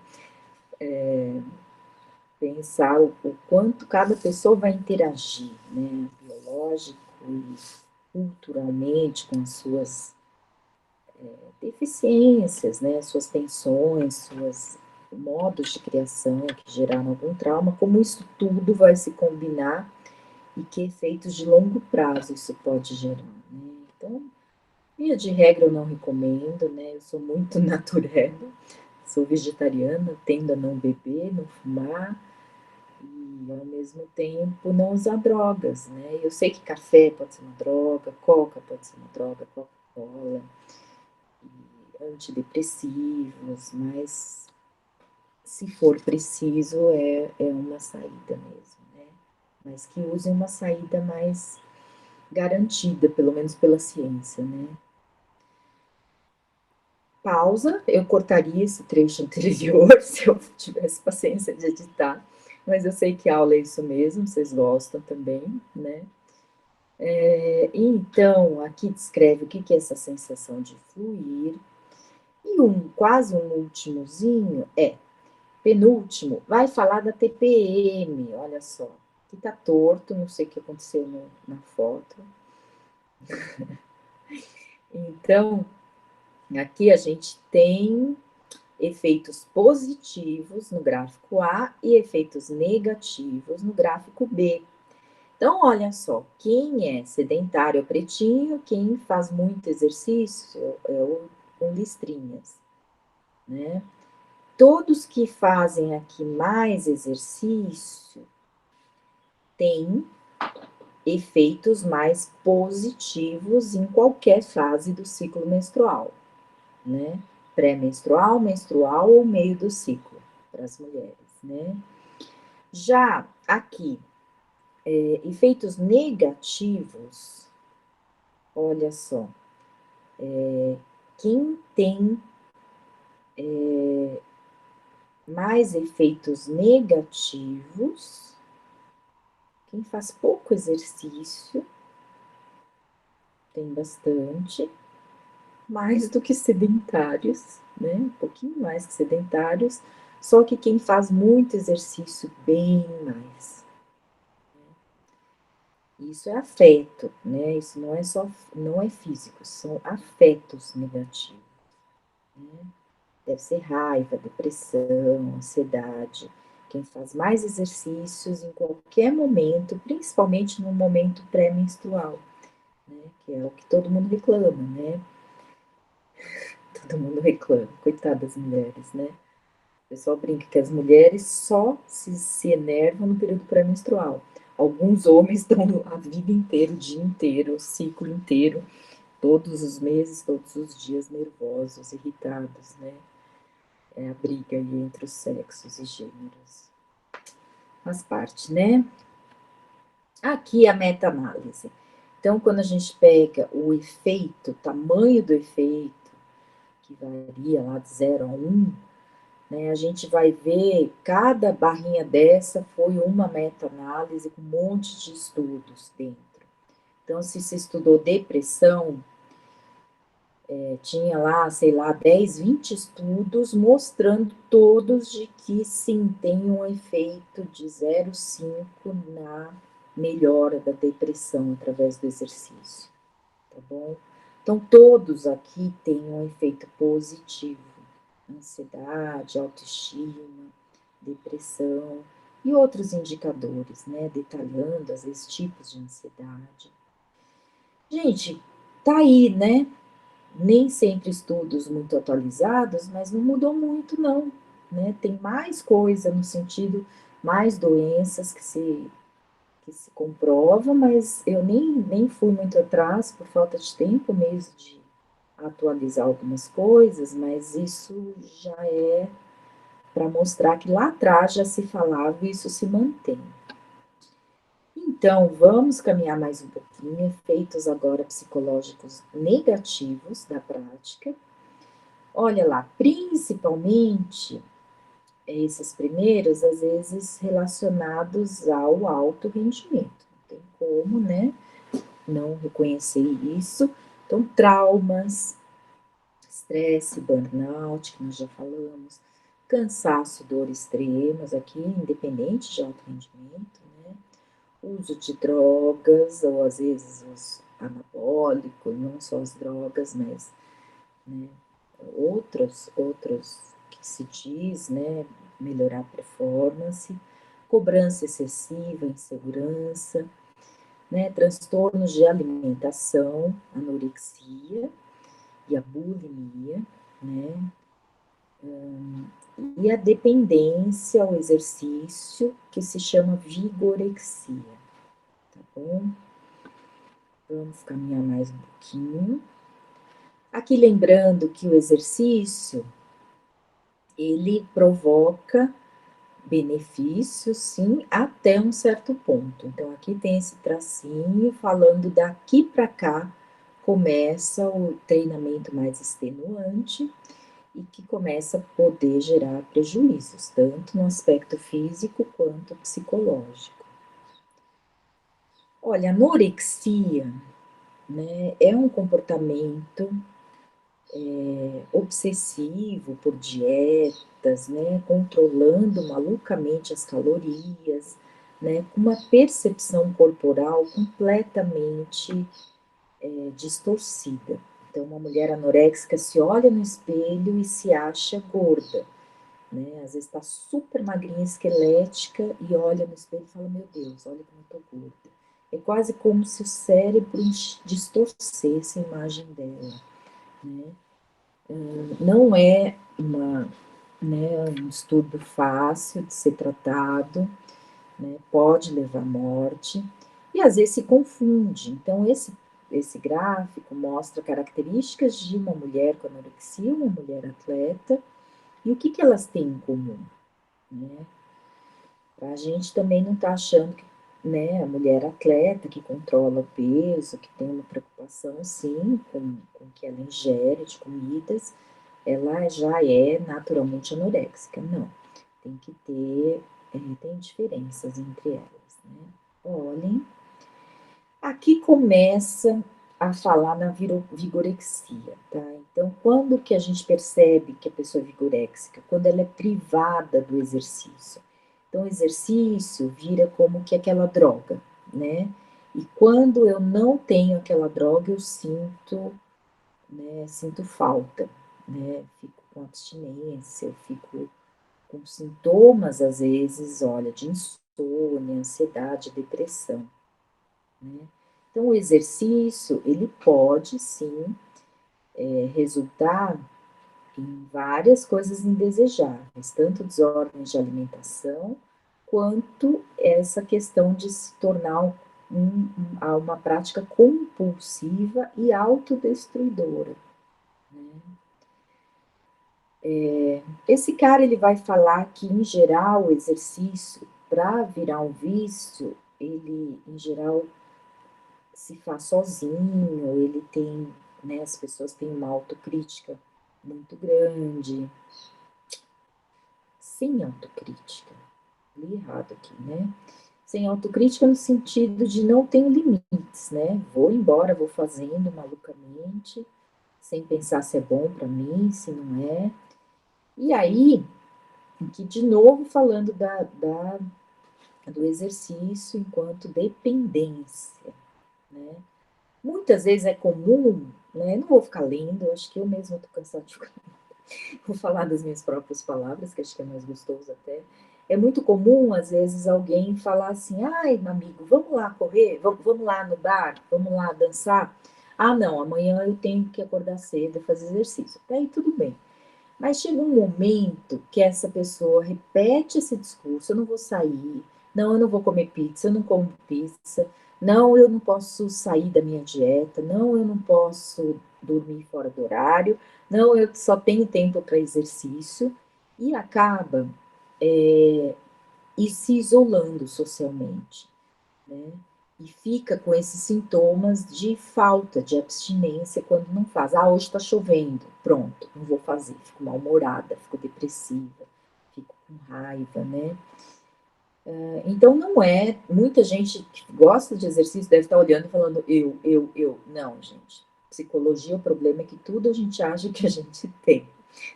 S1: Pensar o quanto cada pessoa vai interagir, né? Biológico e culturalmente com as suas deficiências, né, suas tensões, seus modos de criação que geraram algum trauma, como isso tudo vai se combinar e que efeitos de longo prazo isso pode gerar, né? Então, via de regra eu não recomendo, né? Eu sou muito natureba, sou vegetariana, tendo a não beber, não fumar e ao mesmo tempo não usar drogas, né? Eu sei que café pode ser uma droga, coca pode ser uma droga, Coca-Cola, antidepressivos, mas se for preciso é uma saída mesmo, né? Mas que usem uma saída mais garantida, pelo menos pela ciência, né? Pausa, eu cortaria esse trecho anterior se eu tivesse paciência de editar, mas eu sei que aula é isso mesmo, vocês gostam também, né? Então, aqui descreve o que é essa sensação de fluir, e quase um últimozinho penúltimo, vai falar da TPM, olha só, que tá torto, não sei o que aconteceu na foto. Então, aqui a gente tem efeitos positivos no gráfico A e efeitos negativos no gráfico B. Então, olha só, quem é sedentário é o pretinho, quem faz muito exercício é o com listrinhas, né? Todos que fazem aqui mais exercício têm efeitos mais positivos em qualquer fase do ciclo menstrual, né? Pré-menstrual, menstrual ou meio do ciclo, para as mulheres, né? Já aqui, efeitos negativos, olha só, quem tem mais efeitos negativos, quem faz pouco exercício, tem bastante, mais do que sedentários, né? Um pouquinho mais que sedentários, só que quem faz muito exercício, bem mais. Isso é afeto, né? Isso não é físico, são afetos negativos, né? Deve ser raiva, depressão, ansiedade. Quem faz mais exercícios em qualquer momento, principalmente no momento pré-menstrual, né? Que é o que todo mundo reclama, né? Todo mundo reclama, coitadas das mulheres, né? O pessoal brinca que as mulheres só se enervam no período pré-menstrual. Alguns homens estão a vida inteira, o dia inteiro, o ciclo inteiro, todos os meses, todos os dias nervosos, irritados, né? É a briga aí entre os sexos e gêneros. Faz parte, né? Aqui a meta-análise. Então, quando a gente pega o efeito, o tamanho do efeito, que varia lá de 0 a 1, né, a gente vai ver, cada barrinha dessa foi uma meta-análise com um monte de estudos dentro. Então, se estudou depressão, tinha lá, sei lá, 10, 20 estudos mostrando todos de que sim, tem um efeito de 0,5 na melhora da depressão através do exercício, tá bom? Então, todos aqui têm um efeito positivo. Ansiedade, autoestima, depressão e outros indicadores, né? Detalhando, às vezes, tipos de ansiedade. Gente, tá aí, né? Nem sempre estudos muito atualizados, mas não mudou muito, não, né? Tem mais coisa no sentido, mais doenças que se comprova, mas eu nem fui muito atrás por falta de tempo mesmo de atualizar algumas coisas, mas isso já é para mostrar que lá atrás já se falava e isso se mantém. Então, vamos caminhar mais um pouquinho, efeitos agora psicológicos negativos da prática. Olha lá, principalmente esses primeiros, às vezes relacionados ao alto rendimento. Não tem como, né, não reconhecer isso. Então, traumas, estresse, burnout, que nós já falamos, cansaço, dor extremas, aqui, independente de alto rendimento, né? Uso de drogas, ou às vezes anabólico, não só as drogas, mas, né, outros que se diz, né, melhorar a performance, cobrança excessiva, insegurança, né, transtornos de alimentação, anorexia e a bulimia, né, e a dependência ao exercício, que se chama vigorexia, tá bom? Vamos caminhar mais um pouquinho. Aqui lembrando que o exercício, ele provoca benefícios, sim, até um certo ponto. Então, aqui tem esse tracinho falando daqui para cá começa o treinamento mais extenuante e que começa a poder gerar prejuízos, tanto no aspecto físico quanto psicológico. Olha, a anorexia, né, é um comportamento obsessivo por dietas, né, controlando malucamente as calorias, né, com uma percepção corporal completamente distorcida. Então, uma mulher anoréxica se olha no espelho e se acha gorda, né? Às vezes está super magrinha, esquelética e olha no espelho e fala: Meu Deus, olha como eu tô gorda. É quase como se o cérebro distorcesse a imagem dela, né? Não é um distúrbio fácil de ser tratado, né? Pode levar à morte e às vezes se confunde. Então, esse gráfico mostra características de uma mulher com anorexia, uma mulher atleta, e o que, que elas têm em comum, né? Para a gente também não estar achando que, né, a mulher atleta que controla o peso, que tem uma preocupação, sim, com o que ela ingere de comidas, ela já é naturalmente anoréxica. Não, tem que ter, tem diferenças entre elas, né? Olhem, aqui começa a falar na vigorexia, tá? Então, quando que a gente percebe que a pessoa é vigoréxica? Quando ela é privada do exercício. Então, o exercício vira como que aquela droga, né? E quando eu não tenho aquela droga, eu sinto, né, sinto falta, né? Fico com abstinência, eu fico com sintomas, às vezes, olha, de insônia, ansiedade, depressão, né? Então, o exercício, ele pode, sim, resultar em várias coisas indesejáveis, tanto desordens de alimentação, quanto essa questão de se tornar uma prática compulsiva e autodestruidora, né? Esse cara, ele vai falar que, em geral, o exercício, para virar um vício, ele, em geral, se faz sozinho, ele tem, né, as pessoas têm uma autocrítica muito grande, sem autocrítica, li errado aqui, né? Sem autocrítica no sentido de não tenho limites, né? Vou embora, vou fazendo malucamente, sem pensar se é bom para mim, se não é. E aí, que de novo falando do exercício enquanto dependência, né? Muitas vezes é comum, né? Não vou ficar lendo, acho que eu mesma estou cansada de ficar. Vou falar das minhas próprias palavras, que acho que é mais gostoso até. É muito comum, às vezes, alguém falar assim: ai, meu amigo, vamos lá correr, vamos lá no bar, vamos lá dançar. Ah, não, amanhã eu tenho que acordar cedo e fazer exercício. Até aí tudo bem. Mas chega um momento que essa pessoa repete esse discurso: eu não vou sair, não, eu não vou comer pizza, eu não como pizza, não, eu não posso sair da minha dieta, não, eu não posso dormir fora do horário, não, eu só tenho tempo para exercício, e acaba e se isolando socialmente, né? E fica com esses sintomas de falta, de abstinência quando não faz. Ah, hoje está chovendo, pronto, não vou fazer. Fico mal-humorada, fico depressiva, fico com raiva, né? Então não é. Muita gente que gosta de exercício deve estar olhando e falando eu. Não, gente. Psicologia, o problema é que tudo a gente acha que a gente tem,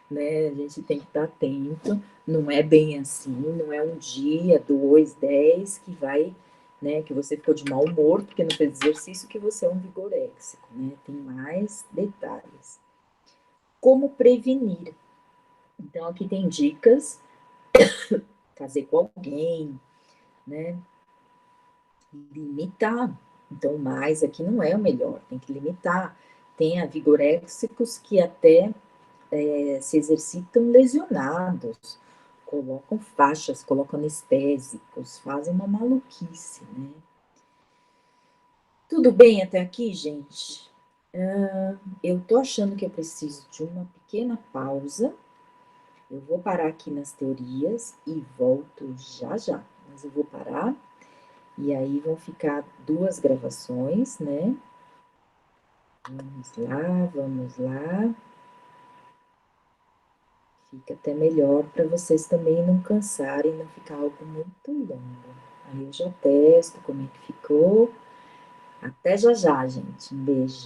S1: né? A gente tem que estar atento. Não é bem assim, não é um dia, dois, 10 que vai né, que você ficou de mau humor porque não fez exercício, que você é um vigoréxico, né? Tem mais detalhes. Como prevenir? Então, aqui tem dicas, fazer com alguém, né? Limitar. Então, mais aqui não é o melhor, tem que limitar. Tem vigoréxicos que até se exercitam lesionados, colocam faixas, colocam anestésicos, fazem uma maluquice, né? Tudo bem até aqui, gente? Eu tô achando que eu preciso de uma pequena pausa. Eu vou parar aqui nas teorias e volto já já. Mas eu vou parar e aí vão ficar 2 gravações, né? Vamos lá, vamos lá. Fica até melhor para vocês também não cansarem, não ficar algo muito longo. Aí eu já testo como é que ficou. Até já já, gente. Um beijo.